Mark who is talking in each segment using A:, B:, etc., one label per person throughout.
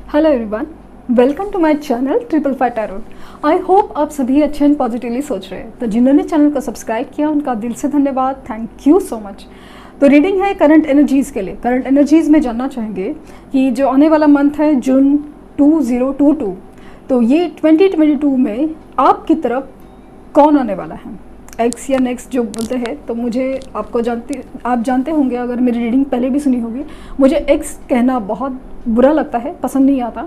A: Hello everyone, welcome to my channel triple five tarot. I hope आप सभी अच्छे and positively सोच रहे हैं। तो जिन्होंने चैनल को सब्सक्राइब किया उनका दिल से धन्यवाद, थैंक यू सो मच। तो रीडिंग है करंट एनर्जीज़ के लिए। करंट एनर्जीज़ में जानना चाहेंगे कि जो आने वाला मंथ है जून 2022, तो ये 2022 में आपकी तरफ कौन आने वाला है, एक्स या नेक्स्ट जो बोलते हैं। तो मुझे आप जानते होंगे, अगर मेरी रीडिंग पहले भी सुनी होगी, मुझे एक्स कहना बहुत बुरा लगता है, पसंद नहीं आता।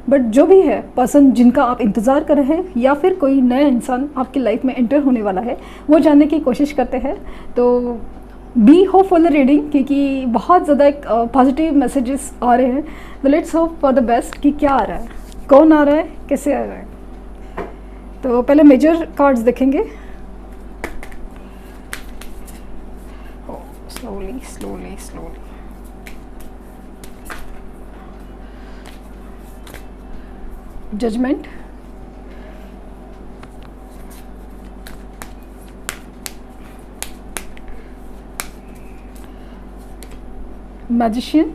A: बट जो भी है पर्सन जिनका आप इंतज़ार कर रहे हैं या फिर कोई नया इंसान आपकी लाइफ में एंटर होने वाला है, वो जानने की कोशिश करते हैं। तो बी होपफुल रीडिंग, क्योंकि बहुत ज़्यादा एक पॉजिटिव मैसेजेस आ रहे हैं। तो let's hope for the best कि क्या आ रहा है, कौन आ रहा है, कैसे आ रहा है। तो पहले मेजर कार्ड्स देखेंगे। Slowly slowly slowly. Judgement, magician,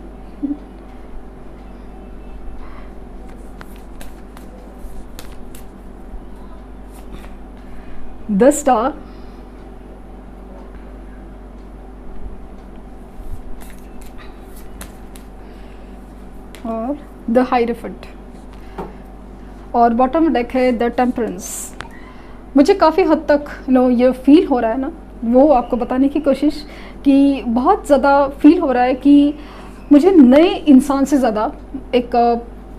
A: the star, और द हाइरोफेंट, और बॉटम डेक है द टेम्परेंस। मुझे काफ़ी हद तक ये फील हो रहा है ना, वो आपको बताने की कोशिश कि बहुत ज़्यादा फील हो रहा है कि मुझे नए इंसान से ज़्यादा एक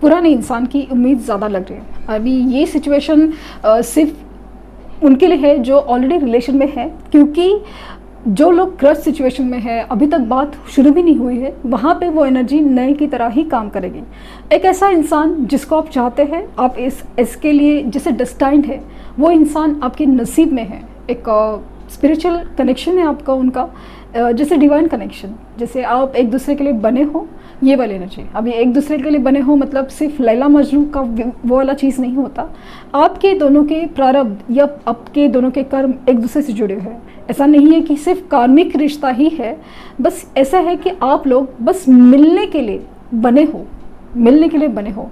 A: पुराने इंसान की उम्मीद ज़्यादा लग रही है। अभी ये सिचुएशन सिर्फ उनके लिए है जो ऑलरेडी रिलेशन में है, क्योंकि जो लोग क्रश सिचुएशन में है, अभी तक बात शुरू भी नहीं हुई है, वहाँ पे वो एनर्जी नए की तरह ही काम करेगी। एक ऐसा इंसान जिसको आप चाहते हैं, आप इसके लिए जैसे डेस्टाइन्ड है, वो इंसान आपके नसीब में है। एक स्पिरिचुअल कनेक्शन है आपका उनका, जैसे डिवाइन कनेक्शन, जैसे आप एक दूसरे के लिए बने हो, ये वाली एनर्जी। अभी एक दूसरे के लिए बने हो मतलब सिर्फ लैला मजनू का वो वाला चीज़ नहीं होता। आपके दोनों के प्रारब्ध या आपके दोनों के कर्म एक दूसरे से जुड़े हुए हैं। ऐसा नहीं है कि सिर्फ कार्मिक रिश्ता ही है, बस ऐसा है कि आप लोग बस मिलने के लिए बने हो।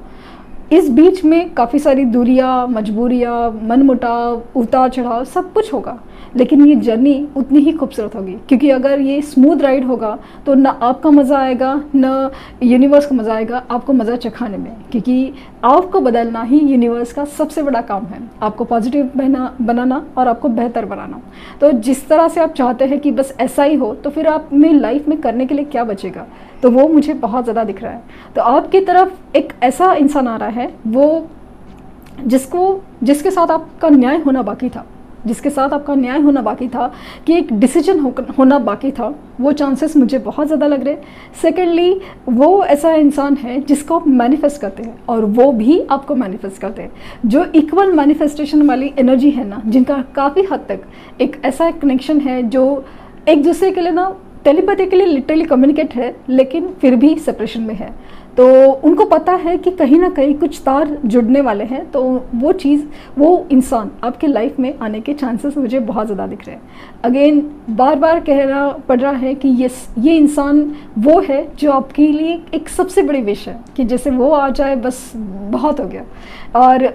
A: इस बीच में काफ़ी सारी दूरियां, मजबूरियां, मनमुटाव, उतार चढ़ाव सब कुछ होगा, लेकिन ये जर्नी उतनी ही खूबसूरत होगी। क्योंकि अगर ये स्मूथ राइड होगा तो ना आपका मज़ा आएगा, ना यूनिवर्स का मज़ा आएगा आपको मज़ा चखाने में। क्योंकि आपको बदलना ही यूनिवर्स का सबसे बड़ा काम है, आपको पॉजिटिव बनाना और आपको बेहतर बनाना। तो जिस तरह से आप चाहते हैं कि बस ऐसा ही हो, तो फिर आप में लाइफ में करने के लिए क्या बचेगा, तो वो मुझे बहुत ज़्यादा दिख रहा है। तो आपकी तरफ एक ऐसा इंसान आ रहा है, वो जिसके साथ आपका न्याय होना बाकी था, कि एक डिसीजन होना बाकी था, वो चांसेस मुझे बहुत ज़्यादा लग रहे हैं। सेकेंडली, वो ऐसा इंसान है जिसको आप मैनिफेस्ट करते हैं और वो भी आपको मैनिफेस्ट करते हैं। जो इक्वल मैनिफेस्टेशन वाली एनर्जी है ना, जिनका काफ़ी हद तक एक ऐसा कनेक्शन है जो एक दूसरे के लिए ना टेलीपैथिकली लिटरली कम्युनिकेट है, लेकिन फिर भी सेपरेशन में है। तो उनको पता है कि कहीं ना कहीं कुछ तार जुड़ने वाले हैं। तो वो इंसान आपके लाइफ में आने के चांसेस मुझे बहुत ज़्यादा दिख रहे हैं। अगेन बार बार कहना पड़ रहा है कि ये इंसान वो है जो आपके लिए एक सबसे बड़ी विश है, कि जैसे वो आ जाए बस बहुत हो गया, और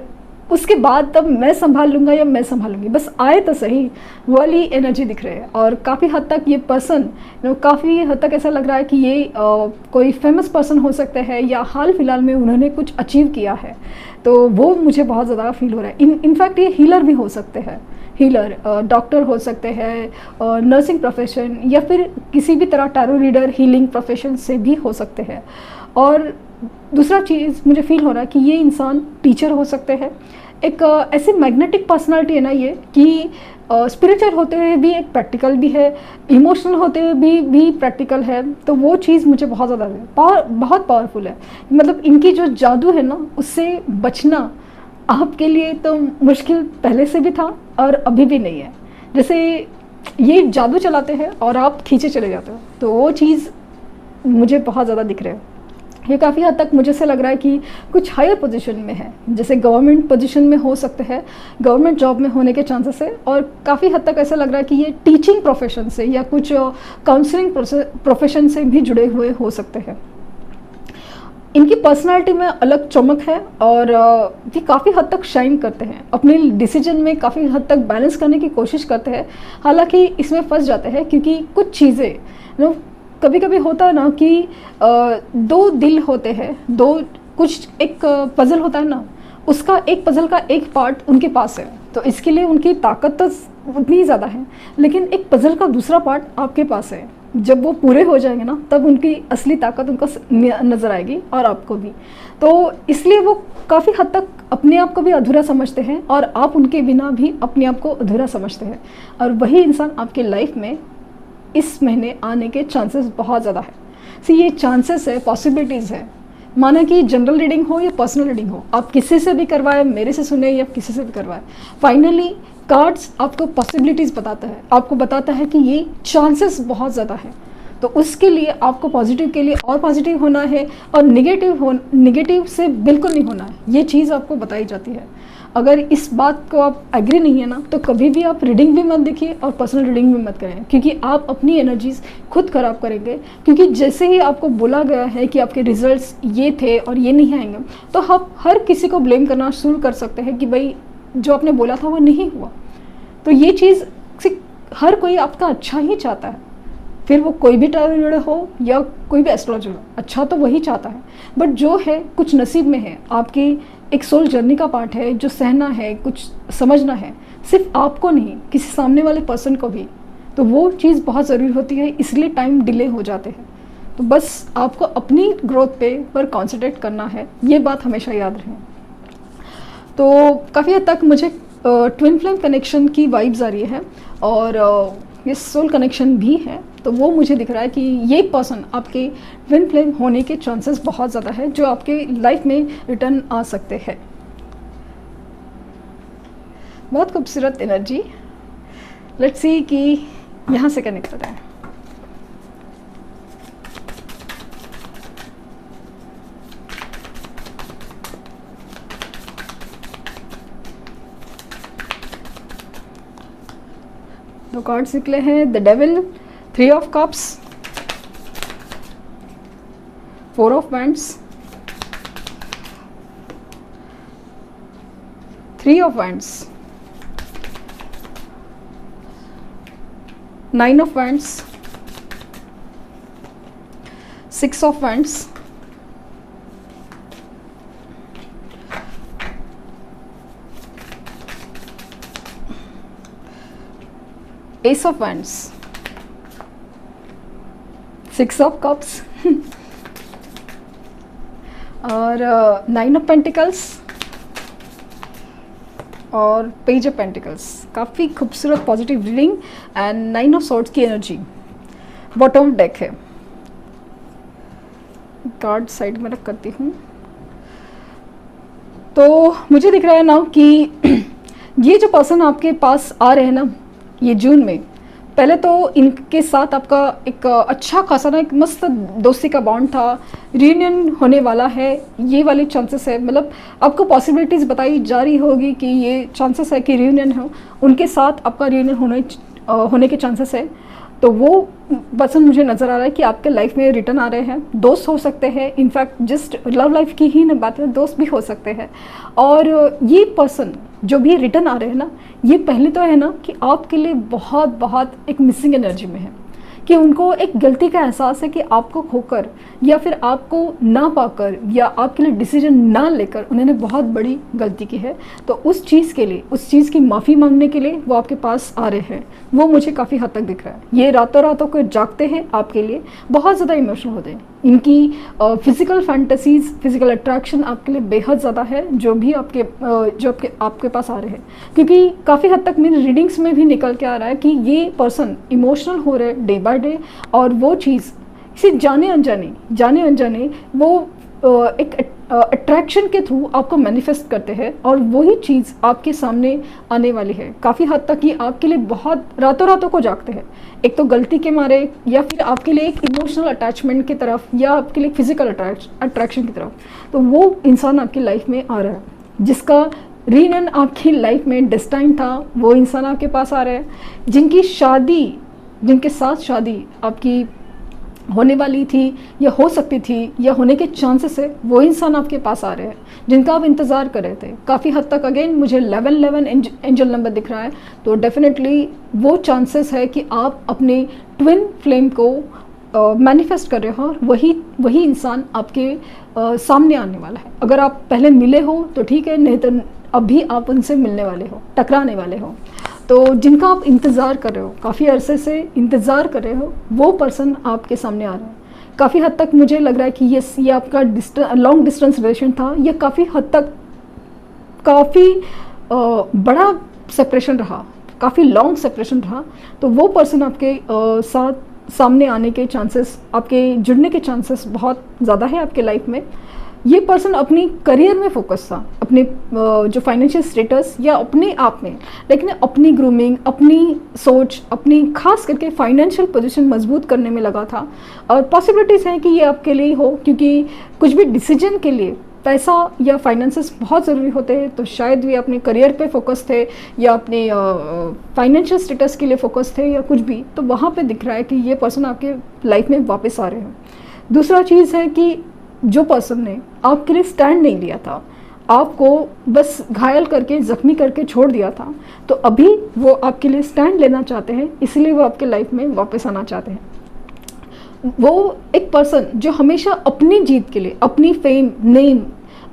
A: उसके बाद तब मैं संभाल लूँगा या मैं संभालूंगी, बस आए तो सही वाली एनर्जी दिख रही है। और काफ़ी हद तक ये पर्सन काफ़ी हद तक ऐसा लग रहा है कि ये कोई फेमस पर्सन हो सकते हैं, या हाल फिलहाल में उन्होंने कुछ अचीव किया है। तो वो मुझे बहुत ज़्यादा फील हो रहा है। इनफैक्ट ये हीलर भी हो सकते हैं, हीलर डॉक्टर हो सकते हैं, नर्सिंग प्रोफेशन, या फिर किसी भी तरह टैरो रीडर, हीलिंग प्रोफेशन से भी हो सकते हैं। और दूसरा चीज़ मुझे फील हो रहा है कि ये इंसान टीचर हो सकते हैं। एक ऐसी मैग्नेटिक पर्सनालिटी है ना ये, कि स्पिरिचुअल होते हुए भी एक प्रैक्टिकल भी है, इमोशनल होते हुए भी प्रैक्टिकल है। तो वो चीज़ मुझे बहुत ज़्यादा बहुत पावरफुल है। मतलब इनकी जो जादू है ना, उससे बचना आपके लिए तो मुश्किल पहले से भी था और अभी भी नहीं है। जैसे ये जादू चलाते हैं और आप खींचे चले जाते हो, तो वो चीज़ मुझे बहुत ज़्यादा दिख रहा है। ये काफ़ी हद तक मुझे से लग रहा है कि कुछ हायर पोजीशन में है, जैसे गवर्नमेंट पोजीशन में हो सकते हैं, गवर्नमेंट जॉब में होने के चांसेस है। और काफ़ी हद तक ऐसा लग रहा है कि ये टीचिंग प्रोफेशन से या कुछ काउंसलिंग प्रोफेशन से भी जुड़े हुए हो सकते हैं। इनकी पर्सनालिटी में अलग चमक है और ये काफ़ी हद तक शाइन करते हैं, अपने डिसीजन में काफ़ी हद तक बैलेंस करने की कोशिश करते हैं। हालांकि इसमें फंस जाते हैं क्योंकि कुछ चीज़ें कभी कभी होता है ना कि दो दिल होते हैं, दो कुछ एक पज़ल होता है ना, उसका एक पज़ल का एक पार्ट उनके पास है, तो इसके लिए उनकी ताकत तो उतनी ही ज़्यादा है, लेकिन एक पज़ल का दूसरा पार्ट आपके पास है। जब वो पूरे हो जाएंगे ना, तब उनकी असली ताकत उनको नज़र आएगी और आपको भी। तो इसलिए वो काफ़ी हद तक अपने आप को भी अधूरा समझते हैं और आप उनके बिना भी अपने आप को अधूरा समझते हैं, और वही इंसान आपके लाइफ में इस महीने आने के चांसेस बहुत ज़्यादा है। ये चांसेस है, पॉसिबिलिटीज़ है। माना कि जनरल रीडिंग हो या पर्सनल रीडिंग हो, आप किसी से भी करवाए, मेरे से सुने या किसी से भी करवाए, फाइनली कार्ड्स आपको पॉसिबिलिटीज़ बताता है, आपको बताता है कि ये चांसेस बहुत ज़्यादा है। तो उसके लिए आपको पॉजिटिव के लिए और पॉजिटिव होना है, और निगेटिव से बिल्कुल नहीं होना है। ये चीज़ आपको बताई जाती है। अगर इस बात को आप एग्री नहीं है ना, तो कभी भी आप रीडिंग भी मत देखिए और पर्सनल रीडिंग भी मत करें, क्योंकि आप अपनी एनर्जीज खुद ख़राब करेंगे। क्योंकि जैसे ही आपको बोला गया है कि आपके रिजल्ट्स ये थे और ये नहीं आएंगे, तो आप हर किसी को ब्लेम करना शुरू कर सकते हैं कि भाई जो आपने बोला था वो नहीं हुआ। तो ये चीज़ से हर कोई आपका अच्छा ही चाहता है, फिर वो कोई भी टैरोट हो या कोई भी एस्ट्रोलॉजर हो, अच्छा तो वही चाहता है। बट जो है कुछ नसीब में है, आपकी एक सोल जर्नी का पार्ट है, जो सहना है, कुछ समझना है, सिर्फ आपको नहीं, किसी सामने वाले पर्सन को भी। तो वो चीज़ बहुत ज़रूरी होती है, इसलिए टाइम डिले हो जाते हैं। तो बस आपको अपनी ग्रोथ पर कॉन्सेंट्रेट करना है, ये बात हमेशा याद रहे। तो काफ़ी हद तक मुझे ट्विन फ्लेम कनेक्शन की वाइब्स आ रही है, और ये सोल कनेक्शन भी है। तो वो मुझे दिख रहा है कि ये पर्सन आपके ट्विन फ्लेम होने के चांसेस बहुत ज़्यादा है, जो आपके लाइफ में रिटर्न आ सकते हैं। बहुत खूबसूरत एनर्जी। लेट्स सी कि यहाँ से क्या निकलता है। दो कार्ड्स निकले हैं, the devil, 3 of cups, 4 of wands, 3 of wands, 9 of wands, 6 of wands, S of wands, 6 of cups और 9 ऑफ पेंटिकल्स और पेज ऑफ पेंटिकल्स। काफ़ी खूबसूरत positive reading and 9 of swords की एनर्जी बॉटम डेक है। Card side में रख करती हूँ। तो मुझे दिख रहा है ना कि ये जो पर्सन आपके पास आ रहे हैं ना, ये जून में, पहले तो इनके साथ आपका एक अच्छा खासा ना एक मस्त दोस्ती का बॉन्ड था, रियूनियन होने वाला है, ये वाले चांसेस है। मतलब आपको पॉसिबिलिटीज़ बताई जा रही होगी कि ये चांसेस है कि रियूनियन हो, उनके साथ आपका रियूनियन होने के चांसेस है। तो वो पर्सन मुझे नज़र आ रहा है कि आपके लाइफ में रिटर्न आ रहे हैं। दोस्त हो सकते हैं, इनफैक्ट जस्ट लव लाइफ की ही ना बात है, दोस्त भी हो सकते हैं। और ये पर्सन जो भी रिटर्न आ रहे हैं ना, ये पहले तो है ना कि आपके लिए बहुत बहुत एक मिसिंग एनर्जी में है, कि उनको एक गलती का एहसास है कि आपको खोकर या फिर आपको ना पाकर या आपके लिए डिसीजन ना लेकर उन्होंने बहुत बड़ी गलती की है। तो उस चीज़ के लिए, उस चीज़ की माफ़ी मांगने के लिए वो आपके पास आ रहे हैं। वो मुझे काफ़ी हद तक दिख रहा है। ये रातों रातों को जागते हैं आपके लिए, बहुत ज़्यादा इमोशनल होते हैं। इनकी फिज़िकल फैंटेसीज, फिज़िकल अट्रैक्शन आपके लिए बेहद ज़्यादा है, जो भी आपके पास आ रहे हैं। क्योंकि काफ़ी हद तक मेरी रीडिंग्स में भी निकल के आ रहा है कि ये पर्सन इमोशनल हो रहे डे बाय डे, और वो चीज़ इसे जाने अनजाने वो एक अट्रैक्शन के थ्रू आपको मैनिफेस्ट करते हैं, और वही चीज़ आपके सामने आने वाली है। काफ़ी हद तक ये आपके लिए बहुत रातों को जागते हैं, एक तो गलती के मारे, या फिर आपके लिए एक इमोशनल अटैचमेंट की तरफ, या आपके लिए फिजिकल अट्रैक्शन की तरफ। तो वो इंसान आपकी लाइफ में आ रहा है, जिसका रीयूनियन आपकी लाइफ में डेस्टाइन था। वो इंसान आपके पास आ रहे हैं जिनके साथ शादी आपकी होने वाली थी या हो सकती थी या होने के चांसेस है, वो इंसान आपके पास आ रहे हैं जिनका आप इंतज़ार कर रहे थे। काफ़ी हद तक अगेन मुझे 1111 एंजल नंबर दिख रहा है, तो डेफिनेटली वो चांसेस है कि आप अपने ट्विन फ्लेम को मैनिफेस्ट कर रहे हो और वही इंसान आपके सामने आने वाला है। अगर आप पहले मिले हो तो ठीक है, नहीं तो अभी आप उनसे मिलने वाले हो, टकराने वाले हो। तो जिनका आप इंतज़ार कर रहे हो, काफ़ी अरसे से इंतज़ार कर रहे हो, वो पर्सन आपके सामने आ रहा है। काफ़ी हद तक मुझे लग रहा है कि ये आपका लॉन्ग डिस्टेंस रिलेशन था, ये काफ़ी हद तक काफ़ी बड़ा सेपरेशन रहा, काफ़ी लॉन्ग सेपरेशन रहा। तो वो पर्सन आपके साथ सामने आने के चांसेस, आपके जुड़ने के चांसेस बहुत ज़्यादा है आपके लाइफ में। ये पर्सन अपनी करियर में फोकस था, अपने जो फाइनेंशियल स्टेटस या अपने आप में, लेकिन अपनी ग्रूमिंग, अपनी सोच, अपनी खास करके फाइनेंशियल पोजीशन मजबूत करने में लगा था। और पॉसिबिलिटीज़ हैं कि ये आपके लिए हो, क्योंकि कुछ भी डिसीजन के लिए पैसा या फाइनेंसेस बहुत ज़रूरी होते हैं। तो शायद वे अपने करियर पे फोकस थे या अपने फाइनेंशियल स्टेटस के लिए फोकस थे या कुछ भी, तो वहाँ पे दिख रहा है कि ये पर्सन आपके लाइफ में वापस आ रहे हैं। दूसरा चीज़ है कि जो पर्सन ने आपके लिए स्टैंड नहीं लिया था, आपको बस घायल करके, ज़ख्मी करके छोड़ दिया था, तो अभी वो आपके लिए स्टैंड लेना चाहते हैं, इसलिए वो आपके लाइफ में वापस आना चाहते हैं। वो एक पर्सन जो हमेशा अपनी जीत के लिए, अपनी फेम, नेम,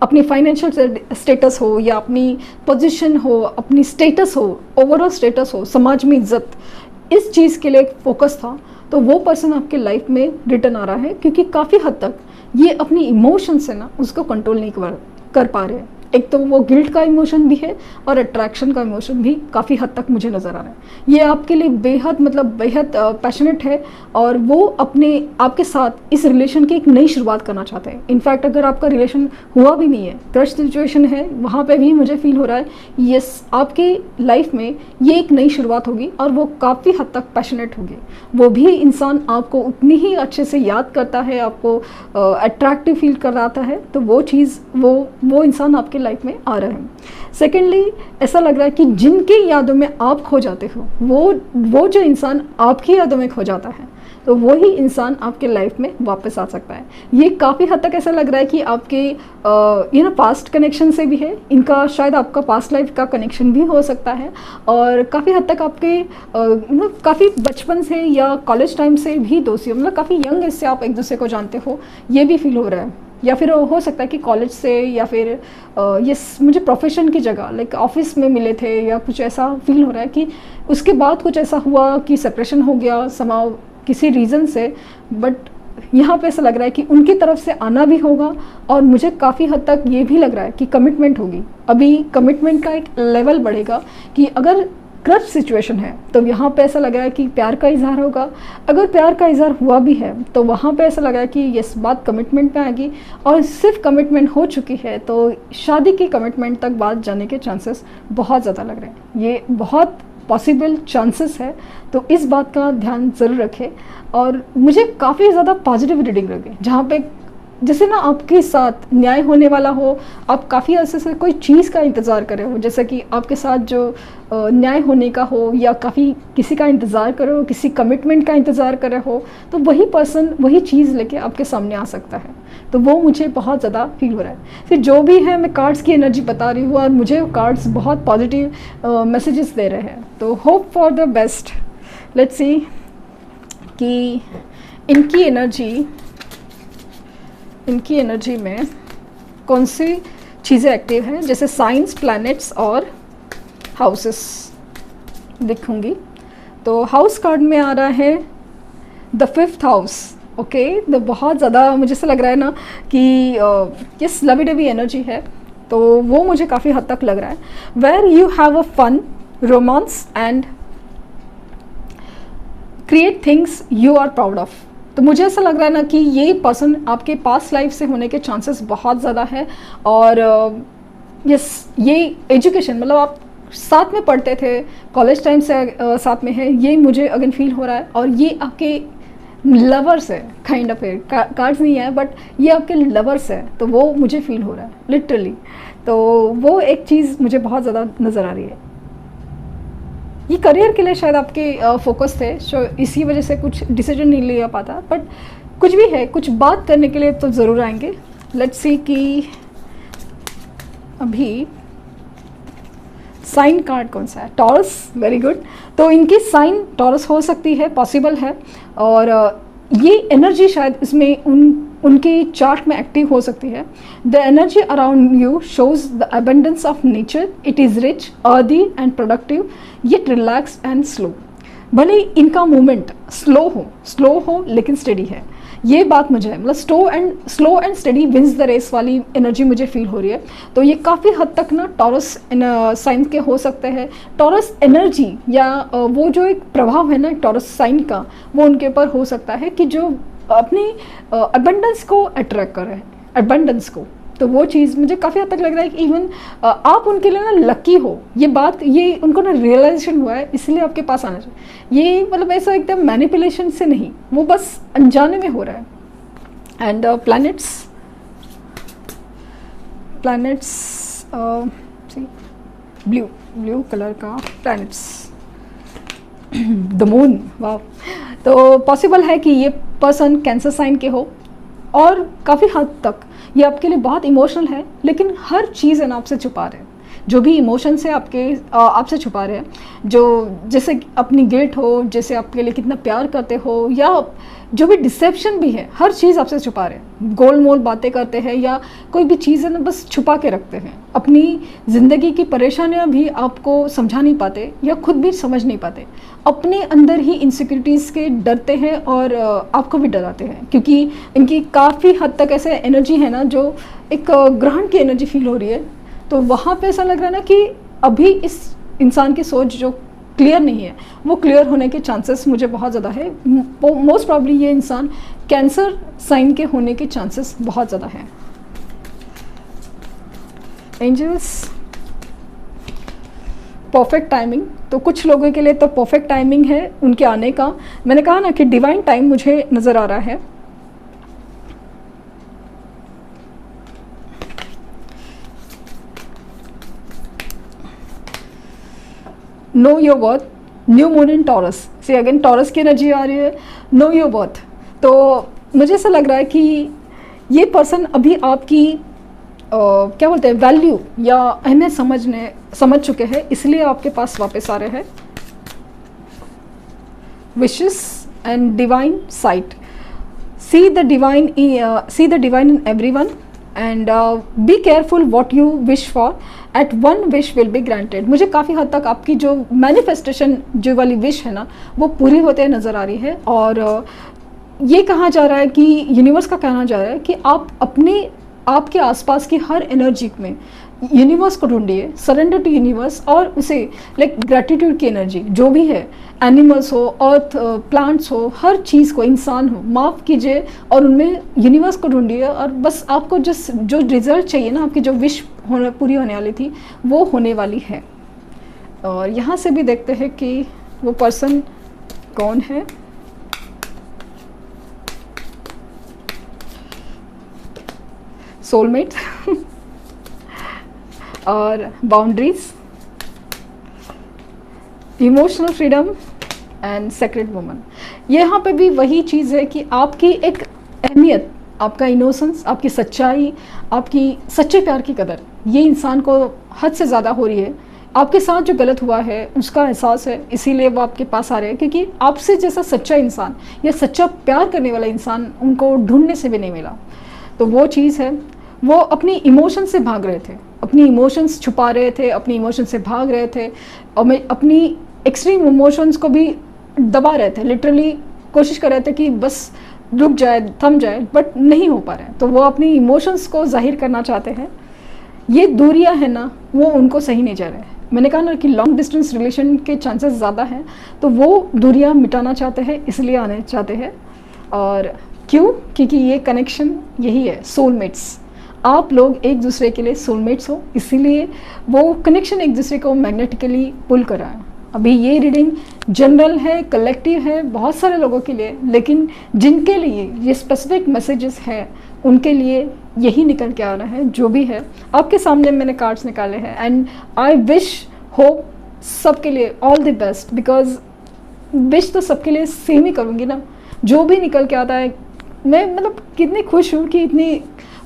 A: अपनी फाइनेंशियल स्टेटस हो या अपनी पोजीशन हो, अपनी स्टेटस हो, ओवरऑल स्टेटस हो, समाज में इज्जत, इस चीज़ के लिए फोकस था। तो वो पर्सन आपके लाइफ में रिटर्न आ रहा है, क्योंकि काफ़ी हद तक ये अपनी इमोशन से ना उसको कंट्रोल नहीं कर पा रहे हैं। एक तो वो गिल्ट का इमोशन भी है और अट्रैक्शन का इमोशन भी काफ़ी हद तक मुझे नज़र आ रहा है। ये आपके लिए बेहद पैशनेट है और वो आपके साथ इस रिलेशन की एक नई शुरुआत करना चाहते हैं। इनफैक्ट अगर आपका रिलेशन हुआ भी नहीं है, क्रश सिचुएशन है, वहाँ पे भी मुझे फील हो रहा है यस, आपकी लाइफ में ये एक नई शुरुआत होगी और वो काफ़ी हद तक पैशनेट होगी। वो भी इंसान आपको उतनी ही अच्छे से याद करता है, आपको अट्रैक्टिव फील कराता है, तो वो चीज़ वो इंसान आपके लाइफ में आ रहा है। सेकेंडली, ऐसा लग रहा है कि जिनकी यादों में आप खो जाते हो, वो जो इंसान आपकी यादों में खो जाता है, तो वही इंसान आपके लाइफ में वापस आ सकता है। ये काफ़ी हद तक ऐसा लग रहा है कि आपके पास्ट कनेक्शन से भी है, इनका शायद आपका पास्ट लाइफ का कनेक्शन भी हो सकता है, और काफ़ी हद तक आपके काफ़ी बचपन से या कॉलेज टाइम से भी दोस्ती, मतलब काफ़ी यंग एज से आप एक दूसरे को जानते हो, ये भी फील हो रहा है। या फिर हो सकता है कि कॉलेज से या फिर ये मुझे प्रोफेशन की जगह लाइक ऑफिस में मिले थे, या कुछ ऐसा फील हो रहा है कि उसके बाद कुछ ऐसा हुआ कि सेपरेशन हो गया समाव किसी रीज़न से। बट यहाँ पे ऐसा लग रहा है कि उनकी तरफ से आना भी होगा, और मुझे काफ़ी हद तक ये भी लग रहा है कि कमिटमेंट होगी। अभी कमिटमेंट का एक लेवल बढ़ेगा कि अगर क्रच सिचुएशन है तो यहाँ पे ऐसा लग रहा है कि प्यार का इजहार होगा। अगर प्यार का इजहार हुआ भी है तो वहाँ पे ऐसा लग रहा है कि ये बात कमिटमेंट पे आएगी, और सिर्फ कमिटमेंट हो चुकी है तो शादी की कमिटमेंट तक बात जाने के चांसेस बहुत ज़्यादा लग रहे हैं। ये बहुत पॉसिबल चांसेस है, तो इस बात का ध्यान ज़रूर रखें। और मुझे काफ़ी ज़्यादा पॉजिटिव रीडिंग लगे, जहाँ पे जैसे ना आपके साथ न्याय होने वाला हो, आप काफ़ी अर्से से कोई चीज़ का इंतज़ार कर रहे हो, जैसे कि आपके साथ जो न्याय होने का हो, या काफ़ी किसी का इंतज़ार कर रहे हो, किसी कमिटमेंट का इंतज़ार कर रहे हो, तो वही पर्सन वही चीज़ लेके आपके सामने आ सकता है। तो वो मुझे बहुत ज़्यादा फील हो रहा है। फिर जो भी है, मैं कार्ड्स की एनर्जी बता रही हूँ और मुझे कार्ड्स बहुत पॉजिटिव मैसेजेस दे रहे हैं। तो hope for the best. Let's see कि इनकी एनर्जी में कौन सी चीज़ें एक्टिव हैं, जैसे साइंस, प्लैनेट्स और हाउसेस दिखूंगी। तो हाउस कार्ड में आ रहा है द 5th हाउस। ओके, तो बहुत ज़्यादा मुझे ऐसा लग रहा है ना कि ये लवी डवी एनर्जी है, तो वो मुझे काफ़ी हद तक लग रहा है। Where you have a fun, romance and create things you are proud of. तो मुझे ऐसा लग रहा है ना कि ये पर्सन आपके पास्ट लाइफ से होने के चांसेस बहुत ज़्यादा है। और ये एजुकेशन, मतलब आप साथ में पढ़ते थे, कॉलेज टाइम से साथ में है, ये मुझे अगेन फील हो रहा है। और ये आपके लवर्स है, काइंड ऑफ है, कार्ड्स नहीं है बट ये आपके लवर्स है, तो वो मुझे फील हो रहा है लिटरली। तो वो एक चीज़ मुझे बहुत ज़्यादा नज़र आ रही है। ये करियर के लिए शायद आपके फोकस थे, इसी वजह से कुछ डिसीजन नहीं लिया पाता, बट कुछ भी है, कुछ बात करने के लिए तो ज़रूर आएंगे। लेट्स सी कि अभी साइन कार्ड कौन सा है, टॉरस, वेरी गुड। तो इनकी साइन टॉरस हो सकती है, पॉसिबल है। और ये एनर्जी शायद इसमें उनकी चार्ट में एक्टिव हो सकती है। The energy around you shows the abundance of nature, it is rich, earthy and productive, yet relax and slow. भले इनका मूवमेंट स्लो हो लेकिन स्टडी है, ये बात मुझे मतलब slow and steady wins the race वाली एनर्जी मुझे फील हो रही है। तो ये काफ़ी हद तक ना टॉरस साइन के हो सकते हैं। टॉरस एनर्जी या वो जो एक प्रभाव है ना टॉरस साइन का, वो उनके ऊपर हो सकता है कि जो अपनी अबंडेंस को अट्रैक्ट कर रहे हैं, अबंडेंस को। तो वो चीज़ मुझे काफ़ी हद तक लग रहा है कि इवन आप उनके लिए ना लकी हो, ये बात ये उनको ना रियलाइजेशन हुआ है, इसलिए आपके पास आना चाहिए। ये मतलब ऐसा एकदम मैनिपुलेशन से नहीं, वो बस अनजाने में हो रहा है। एंड प्लैनेट्स ब्लू कलर का प्लैनेट्स, द मून, वाह। तो पॉसिबल है कि ये पर्सन कैंसर साइन के हो और काफ़ी हद तक ये आपके लिए बहुत इमोशनल है, लेकिन हर चीज़ है ना आपसे छुपा रहे हैं। जो भी इमोशंस है आपसे छुपा रहे हैं, जो जैसे अपनी गिल्ट हो, जैसे आपके लिए कितना प्यार करते हो, या जो भी डिसेप्शन भी है, हर चीज़ आपसे छुपा रहे हैं। गोल मोल बातें करते हैं या कोई भी चीज़ है ना बस छुपा के रखते हैं। अपनी ज़िंदगी की परेशानियां भी आपको समझा नहीं पाते या खुद भी समझ नहीं पाते, अपने अंदर ही इनसिक्योरिटीज़ के डरते हैं और आपको भी डराते हैं, क्योंकि इनकी काफ़ी हद तक ऐसे एनर्जी है ना जो एक ग्रहण की एनर्जी फील हो रही है। तो वहाँ पे ऐसा लग रहा है ना कि अभी इस इंसान की सोच जो क्लियर नहीं है, वो क्लियर होने के चांसेस मुझे बहुत ज़्यादा है। मोस्ट प्रॉब्ली ये इंसान कैंसर साइन के होने के चांसेस बहुत ज़्यादा हैं। एंजल्स, परफेक्ट टाइमिंग, तो कुछ लोगों के लिए तो परफेक्ट टाइमिंग है उनके आने का। मैंने कहा ना कि डिवाइन टाइम मुझे नज़र आ रहा है। Know your worth, new moon in taurus, से अगेन टॉरस की एनर्जी आ रही है। नो योर वर्थ, तो मुझे ऐसा लग रहा है कि ये पर्सन अभी आपकी क्या बोलते हैं वैल्यू या अहमियत समझ चुके हैं, इसलिए आपके पास वापस आ रहे हैं। Wishes and divine sight, see the divine in everyone and be careful what you wish for, at one wish will be granted. मुझे काफ़ी हद तक आपकी जो मैनिफेस्टेशन जो वाली विश है ना वो पूरी होते नज़र आ रही है। और ये कहा जा रहा है कि यूनिवर्स का कहना जा रहा है कि आप आपके आसपास की हर एनर्जी में यूनिवर्स को ढूंढिए, सरेंडर टू यूनिवर्स, और उसे लाइक ग्रैटिट्यूड की एनर्जी जो भी है, एनिमल्स हो, अर्थ, प्लांट्स हो, हर चीज़ को, इंसान हो, माफ़ कीजिए और उनमें यूनिवर्स को ढूंढिए। और बस आपको जो रिजल्ट चाहिए ना, आपकी जो विश पूरी होने वाली थी वो होने वाली है। और यहाँ से भी देखते हैं कि वो पर्सन कौन है। सोलमेट और boundaries, emotional freedom and secret woman. यहाँ पे भी वही चीज़ है कि आपकी एक अहमियत, आपका इनोसेंस, आपकी सच्चाई, आपकी सच्चे प्यार की कदर, ये इंसान को हद से ज़्यादा हो रही है। आपके साथ जो गलत हुआ है उसका एहसास है, इसीलिए वो आपके पास आ रहे हैं, क्योंकि आपसे जैसा सच्चा इंसान या सच्चा प्यार करने वाला इंसान उनको ढूंढने से भी नहीं मिला। तो वो चीज़ है, वो अपनी इमोशन से भाग रहे थे, अपनी इमोशंस छुपा रहे थे, अपनी इमोशन से भाग रहे थे, और मैं अपनी एक्सट्रीम इमोशंस को भी दबा रहे थे, लिटरली कोशिश कर रहे थे कि बस रुक जाए, थम जाए, बट नहीं हो पा रहे हैं। तो वो अपनी इमोशंस को जाहिर करना चाहते हैं। ये दूरियां है ना, वो उनको सही नहीं जा रहे हैं। मैंने कहा ना कि लॉन्ग डिस्टेंस रिलेशन के चांसेस ज़्यादा हैं, तो वो दूरियां मिटाना चाहते हैं, इसलिए आने चाहते हैं। और क्यों? क्योंकि ये कनेक्शन यही है, सोलमेट्स। आप लोग एक दूसरे के लिए सोलमेट्स हो, इसीलिए वो कनेक्शन एक दूसरे को मैग्नेटिकली पुल कर रहा है। अभी ये रीडिंग जनरल है, कलेक्टिव है, बहुत सारे लोगों के लिए, लेकिन जिनके लिए ये स्पेसिफिक मैसेजेस हैं उनके लिए यही निकल के आ रहा है। जो भी है आपके सामने मैंने कार्ड्स निकाले हैं, एंड आई विश होप सबके लिए all the best, because wish तो सबके लिए सेम ही करूँगी ना। जो भी निकल के आता है मैं मतलब कितनी खुश हूँ कि इतनी,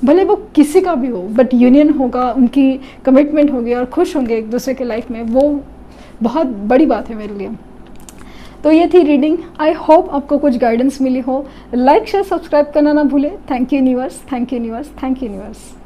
A: भले वो किसी का भी हो बट यूनियन होगा, उनकी कमिटमेंट होगी और खुश होंगे एक दूसरे के लाइफ में, वो बहुत बड़ी बात है मेरे लिए। तो ये थी रीडिंग। आई होप आपको कुछ गाइडेंस मिली हो। लाइक शेयर सब्सक्राइब करना ना भूले। Thank you universe, thank you universe, thank you universe.